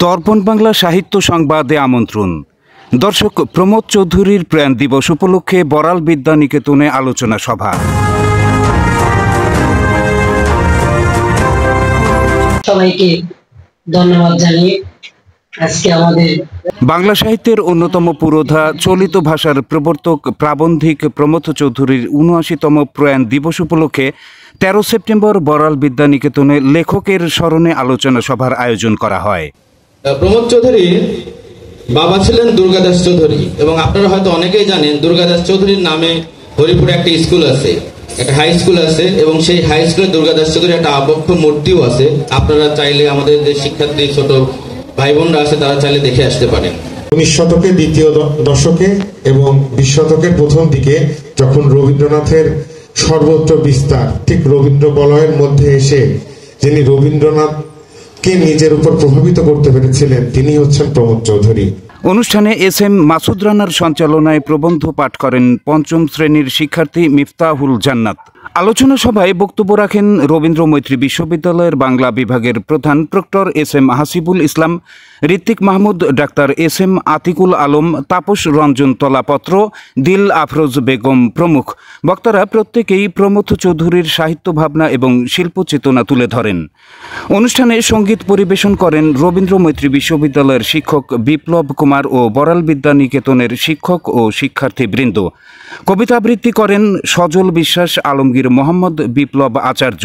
দর্পণ বাংলা সাহিত্য সংবাদে আমন্ত্রণ। দর্শক, প্রমোদ চৌধুরীর প্রয়াণ দিবস উপলক্ষে বড়াল বিদ্যা নিকেতনে আলোচনা সভা। সবাইকে ধন্যবাদ জানিয়ে আজকে আমাদের বাংলা সাহিত্যের অন্যতম পুরোধা, চলিত ভাষার প্রবর্তক প্রাবন্ধিক প্রমোদ চৌধুরীর ৭৯তম প্রয়াণ দিবস উপলক্ষে ১৩ সেপ্টেম্বর বড়াল বিদ্যা নিকেতনে লেখকের স্মরণে আলোচনা সভার আয়োজন করা হয়। প্রমোদ চৌধুরীর বাবা ছিলেন দুর্গাদাস চৌধুরী, এবং আপনারা হয়তো অনেকেই জানেন দুর্গাদাস চৌধুরীর নামে হরিপুরে একটা স্কুল আছে, একটা হাই স্কুল আছে, এবং সেই হাই স্কুলে দুর্গাদাস চৌধুরীর একটা আবক্ষ মূর্তিও আছে। আপনারা চাইলে আমাদের যে শিক্ষার্থী ছোট ভাই বোনরা আছে তারা চাইলে দেখে আসতে পারেন। ১৯ শতকের দ্বিতীয় দশকে এবং ২০ শতকের প্রথম দিকে যখন রবীন্দ্রনাথের সর্বত্র বিস্তার, ঠিক রবীন্দ্র বলয়ের মধ্যে এসে যিনি রবীন্দ্রনাথকে নিজের উপর প্রভাবিত করতে পেরেছিলেন তিনি হচ্ছেন প্রমোদ চৌধুরী। অনুষ্ঠানে এস.এম. মাসুদ রানার সঞ্চালনায় প্রবন্ধ পাঠ করেন পঞ্চম শ্রেণীর শিক্ষার্থী মিফতাহুল জান্নাত। আলোচনা সভায় বক্তব্য রাখেন রবীন্দ্র মৈত্রী বিশ্ববিদ্যালয়ের বাংলা বিভাগের প্রধান প্রক্টর এস.এম. হাসিবুল ইসলাম, ঋত্বিক মাহমুদ, ডাক্তার এস.এম. আতিকুল আলম, তাপস রঞ্জন তলাপত্র, দিল আফরোজ বেগম প্রমুখ। বক্তারা প্রত্যেকেই প্রমোদ চৌধুরীর সাহিত্য ভাবনা এবং শিল্প চেতনা তুলে ধরেন। অনুষ্ঠানে সঙ্গীত পরিবেশন করেন রবীন্দ্র মৈত্রী বিশ্ববিদ্যালয়ের শিক্ষক বিপ্লব কুমার ও বড়াল বিদ্যা নিকেতনের শিক্ষক ও শিক্ষার্থীবৃন্দ। কবিতা আবৃত্তি করেন সজল বিশ্বাস, আলমগীর মোহাম্মদ, বিপ্লব আচার্য।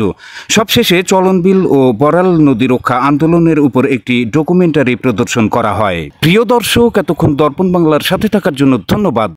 সবশেষে চলনবিল ও বড়াল নদী রক্ষা আন্দোলনের উপর একটি ডকুমেন্টারি প্রদর্শন করা হয়। প্রিয় দর্শক, এতক্ষণ দর্পণ বাংলার সাথে থাকার জন্য ধন্যবাদ।